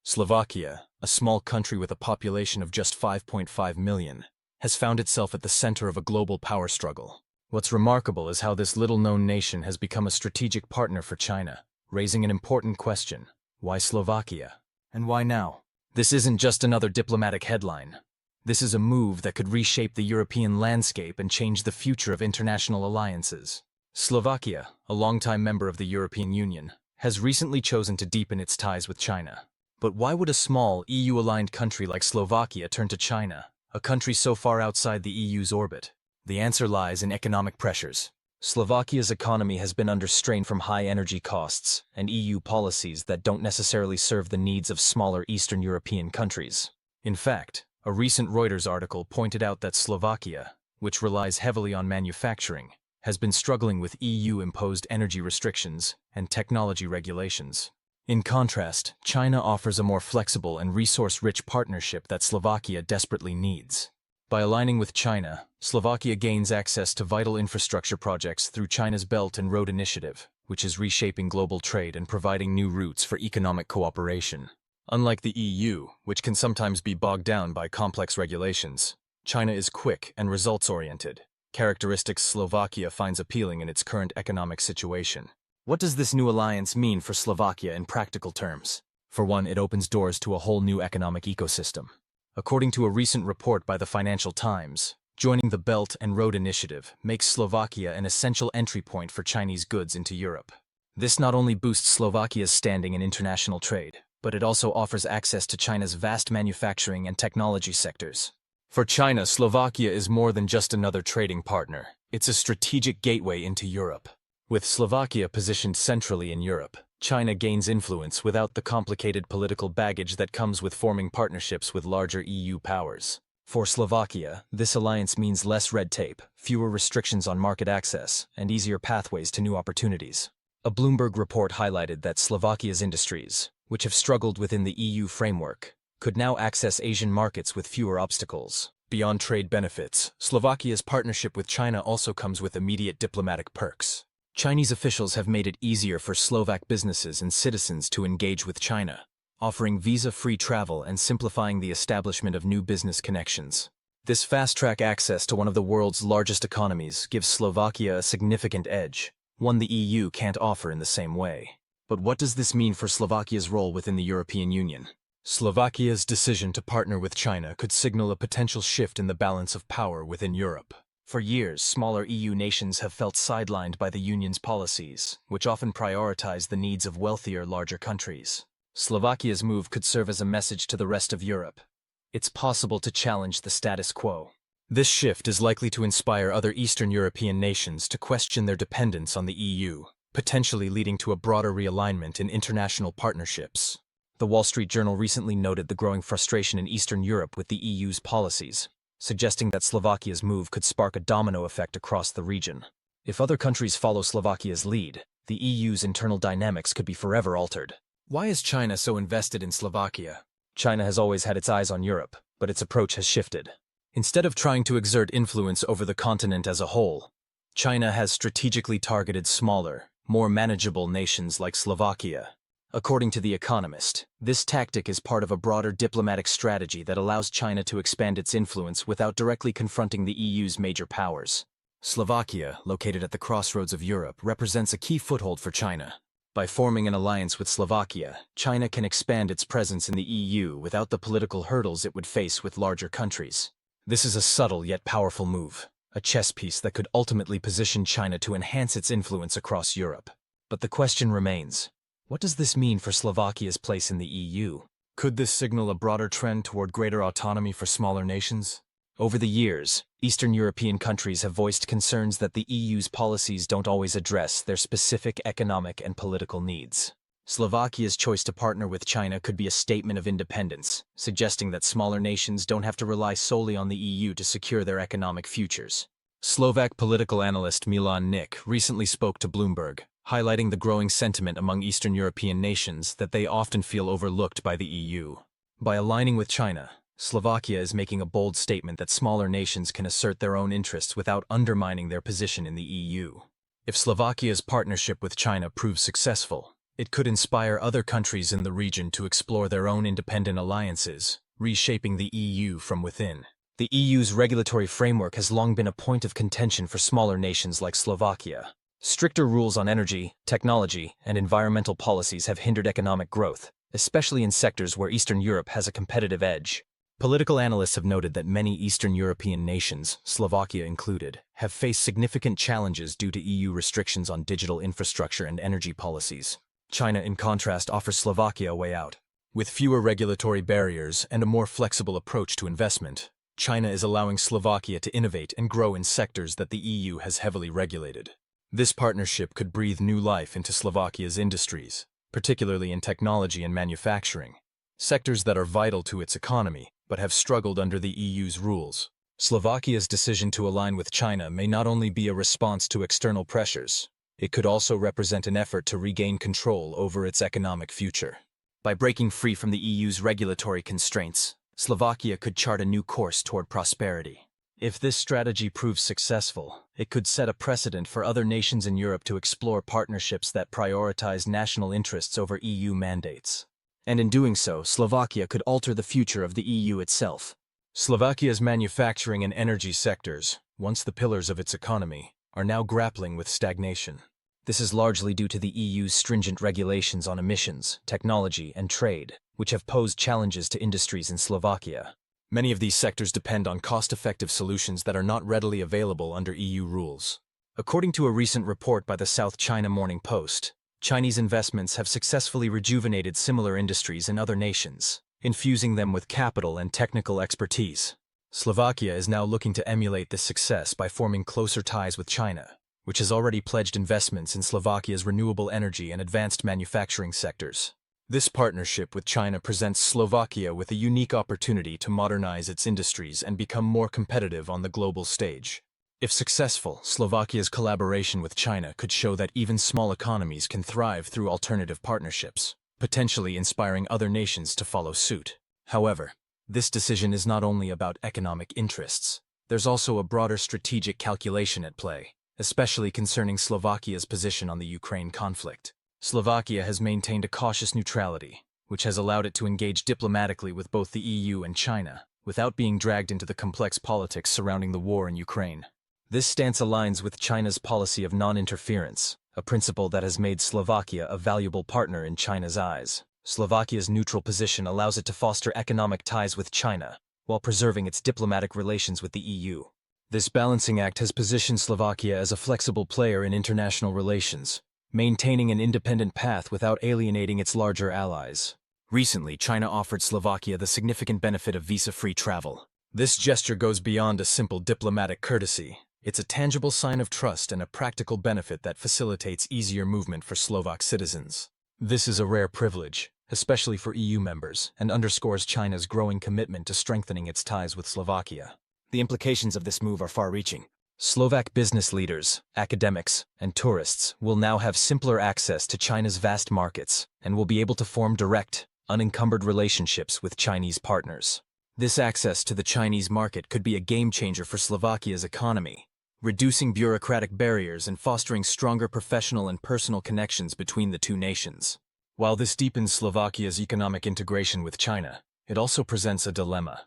Slovakia, a small country with a population of just 5.5 million, has found itself at the center of a global power struggle. What's remarkable is how this little-known nation has become a strategic partner for China, raising an important question: why Slovakia? And why now? This isn't just another diplomatic headline. This is a move that could reshape the European landscape and change the future of international alliances. Slovakia, a longtime member of the European Union, has recently chosen to deepen its ties with China. But why would a small, EU-aligned country like Slovakia turn to China, a country so far outside the EU's orbit? The answer lies in economic pressures. Slovakia's economy has been under strain from high energy costs and EU policies that don't necessarily serve the needs of smaller Eastern European countries. In fact, a recent Reuters article pointed out that Slovakia, which relies heavily on manufacturing, has been struggling with EU-imposed energy restrictions and technology regulations. In contrast, China offers a more flexible and resource-rich partnership that Slovakia desperately needs. By aligning with China, Slovakia gains access to vital infrastructure projects through China's Belt and Road Initiative, which is reshaping global trade and providing new routes for economic cooperation. Unlike the EU, which can sometimes be bogged down by complex regulations, China is quick and results-oriented, characteristics Slovakia finds appealing in its current economic situation. What does this new alliance mean for Slovakia in practical terms? For one, it opens doors to a whole new economic ecosystem. According to a recent report by the Financial Times, joining the Belt and Road Initiative makes Slovakia an essential entry point for Chinese goods into Europe. This not only boosts Slovakia's standing in international trade, but it also offers access to China's vast manufacturing and technology sectors. For China, Slovakia is more than just another trading partner. It's a strategic gateway into Europe. With Slovakia positioned centrally in Europe, China gains influence without the complicated political baggage that comes with forming partnerships with larger EU powers. For Slovakia, this alliance means less red tape, fewer restrictions on market access, and easier pathways to new opportunities. A Bloomberg report highlighted that Slovakia's industries, which have struggled within the EU framework, could now access Asian markets with fewer obstacles. Beyond trade benefits, Slovakia's partnership with China also comes with immediate diplomatic perks. Chinese officials have made it easier for Slovak businesses and citizens to engage with China, offering visa-free travel and simplifying the establishment of new business connections. This fast-track access to one of the world's largest economies gives Slovakia a significant edge, one the EU can't offer in the same way. But what does this mean for Slovakia's role within the European Union? Slovakia's decision to partner with China could signal a potential shift in the balance of power within Europe. For years, smaller EU nations have felt sidelined by the Union's policies, which often prioritize the needs of wealthier, larger countries. Slovakia's move could serve as a message to the rest of Europe. It's possible to challenge the status quo. This shift is likely to inspire other Eastern European nations to question their dependence on the EU, potentially leading to a broader realignment in international partnerships. The Wall Street Journal recently noted the growing frustration in Eastern Europe with the EU's policies, suggesting that Slovakia's move could spark a domino effect across the region. If other countries follow Slovakia's lead, the EU's internal dynamics could be forever altered. Why is China so invested in Slovakia? China has always had its eyes on Europe, but its approach has shifted. Instead of trying to exert influence over the continent as a whole, China has strategically targeted smaller, more manageable nations like Slovakia. According to The Economist, this tactic is part of a broader diplomatic strategy that allows China to expand its influence without directly confronting the EU's major powers. Slovakia, located at the crossroads of Europe, represents a key foothold for China. By forming an alliance with Slovakia, China can expand its presence in the EU without the political hurdles it would face with larger countries. This is a subtle yet powerful move, a chess piece that could ultimately position China to enhance its influence across Europe. But the question remains: what does this mean for Slovakia's place in the EU? Could this signal a broader trend toward greater autonomy for smaller nations? Over the years, Eastern European countries have voiced concerns that the EU's policies don't always address their specific economic and political needs. Slovakia's choice to partner with China could be a statement of independence, suggesting that smaller nations don't have to rely solely on the EU to secure their economic futures. Slovak political analyst Milan Nik recently spoke to Bloomberg, highlighting the growing sentiment among Eastern European nations that they often feel overlooked by the EU. By aligning with China, Slovakia is making a bold statement that smaller nations can assert their own interests without undermining their position in the EU. If Slovakia's partnership with China proves successful, It could inspire other countries in the region to explore their own independent alliances, reshaping the EU from within. The EU's regulatory framework has long been a point of contention for smaller nations like Slovakia. Stricter rules on energy, technology, and environmental policies have hindered economic growth, especially in sectors where Eastern Europe has a competitive edge. Political analysts have noted that many Eastern European nations, Slovakia included, have faced significant challenges due to EU restrictions on digital infrastructure and energy policies. China, in contrast, offers Slovakia a way out. With fewer regulatory barriers and a more flexible approach to investment, China is allowing Slovakia to innovate and grow in sectors that the EU has heavily regulated. This partnership could breathe new life into Slovakia's industries, particularly in technology and manufacturing, sectors that are vital to its economy but have struggled under the EU's rules. Slovakia's decision to align with China may not only be a response to external pressures, it could also represent an effort to regain control over its economic future. By breaking free from the EU's regulatory constraints, Slovakia could chart a new course toward prosperity. If this strategy proves successful, it could set a precedent for other nations in Europe to explore partnerships that prioritize national interests over EU mandates. And in doing so, Slovakia could alter the future of the EU itself. Slovakia's manufacturing and energy sectors, once the pillars of its economy, are now grappling with stagnation. This is largely due to the EU's stringent regulations on emissions, technology, and trade, which have posed challenges to industries in Slovakia. Many of these sectors depend on cost-effective solutions that are not readily available under EU rules. According to a recent report by the South China Morning Post, Chinese investments have successfully rejuvenated similar industries in other nations, infusing them with capital and technical expertise. Slovakia is now looking to emulate this success by forming closer ties with China, which has already pledged investments in Slovakia's renewable energy and advanced manufacturing sectors. This partnership with China presents Slovakia with a unique opportunity to modernize its industries and become more competitive on the global stage. If successful, Slovakia's collaboration with China could show that even small economies can thrive through alternative partnerships, potentially inspiring other nations to follow suit. However, this decision is not only about economic interests. There's also a broader strategic calculation at play, especially concerning Slovakia's position on the Ukraine conflict. Slovakia has maintained a cautious neutrality, which has allowed it to engage diplomatically with both the EU and China, without being dragged into the complex politics surrounding the war in Ukraine. This stance aligns with China's policy of non-interference, a principle that has made Slovakia a valuable partner in China's eyes. Slovakia's neutral position allows it to foster economic ties with China, while preserving its diplomatic relations with the EU. This balancing act has positioned Slovakia as a flexible player in international relations, maintaining an independent path without alienating its larger allies. Recently, China offered Slovakia the significant benefit of visa-free travel. This gesture goes beyond a simple diplomatic courtesy. It's a tangible sign of trust and a practical benefit that facilitates easier movement for Slovak citizens. This is a rare privilege, especially for EU members, and underscores China's growing commitment to strengthening its ties with Slovakia. The implications of this move are far-reaching. Slovak business leaders, academics, and tourists will now have simpler access to China's vast markets and will be able to form direct, unencumbered relationships with Chinese partners. This access to the Chinese market could be a game-changer for Slovakia's economy, reducing bureaucratic barriers and fostering stronger professional and personal connections between the two nations. While this deepens Slovakia's economic integration with China, it also presents a dilemma.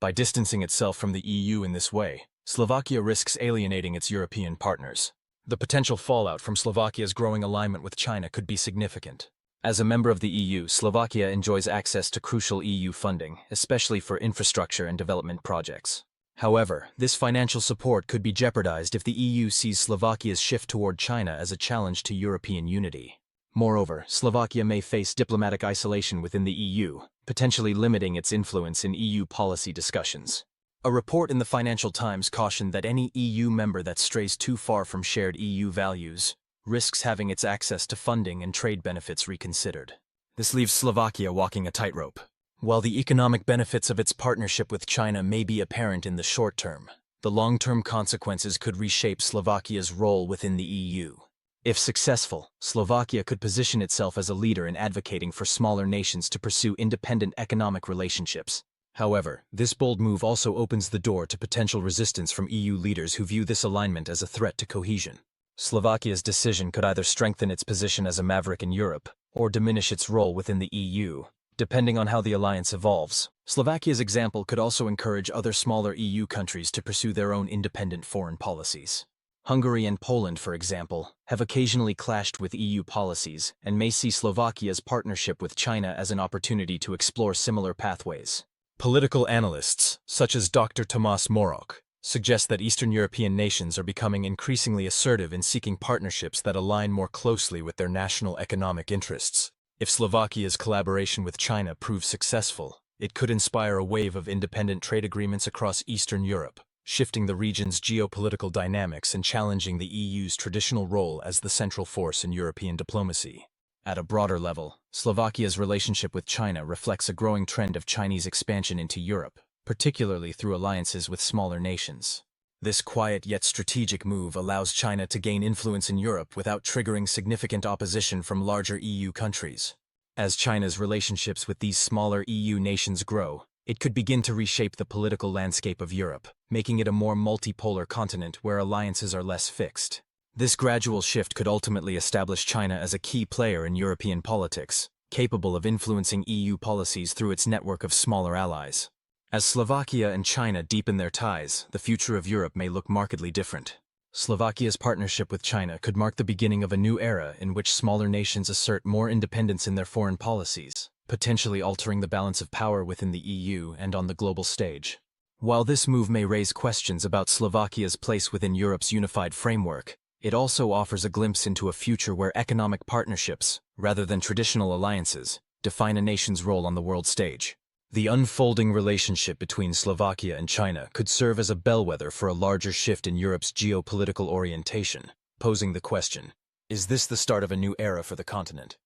By distancing itself from the EU in this way, Slovakia risks alienating its European partners. The potential fallout from Slovakia's growing alignment with China could be significant. As a member of the EU, Slovakia enjoys access to crucial EU funding, especially for infrastructure and development projects. However, this financial support could be jeopardized if the EU sees Slovakia's shift toward China as a challenge to European unity. Moreover, Slovakia may face diplomatic isolation within the EU, potentially limiting its influence in EU policy discussions. A report in the Financial Times cautioned that any EU member that strays too far from shared EU values risks having its access to funding and trade benefits reconsidered. This leaves Slovakia walking a tightrope. While the economic benefits of its partnership with China may be apparent in the short term, the long-term consequences could reshape Slovakia's role within the EU. If successful, Slovakia could position itself as a leader in advocating for smaller nations to pursue independent economic relationships. However, this bold move also opens the door to potential resistance from EU leaders who view this alignment as a threat to cohesion. Slovakia's decision could either strengthen its position as a maverick in Europe, or diminish its role within the EU, depending on how the alliance evolves. Slovakia's example could also encourage other smaller EU countries to pursue their own independent foreign policies. Hungary and Poland, for example, have occasionally clashed with EU policies and may see Slovakia's partnership with China as an opportunity to explore similar pathways. Political analysts, such as Dr. Tomas Morok, suggest that Eastern European nations are becoming increasingly assertive in seeking partnerships that align more closely with their national economic interests. If Slovakia's collaboration with China proves successful, it could inspire a wave of independent trade agreements across Eastern Europe, shifting the region's geopolitical dynamics and challenging the EU's traditional role as the central force in European diplomacy. At a broader level, Slovakia's relationship with China reflects a growing trend of Chinese expansion into Europe, particularly through alliances with smaller nations. This quiet yet strategic move allows China to gain influence in Europe without triggering significant opposition from larger EU countries. As China's relationships with these smaller EU nations grow, it could begin to reshape the political landscape of Europe, making it a more multipolar continent where alliances are less fixed. This gradual shift could ultimately establish China as a key player in European politics, capable of influencing EU policies through its network of smaller allies. As Slovakia and China deepen their ties, the future of Europe may look markedly different. Slovakia's partnership with China could mark the beginning of a new era in which smaller nations assert more independence in their foreign policies, potentially altering the balance of power within the EU and on the global stage. While this move may raise questions about Slovakia's place within Europe's unified framework, it also offers a glimpse into a future where economic partnerships, rather than traditional alliances, define a nation's role on the world stage. The unfolding relationship between Slovakia and China could serve as a bellwether for a larger shift in Europe's geopolitical orientation, posing the question, is this the start of a new era for the continent?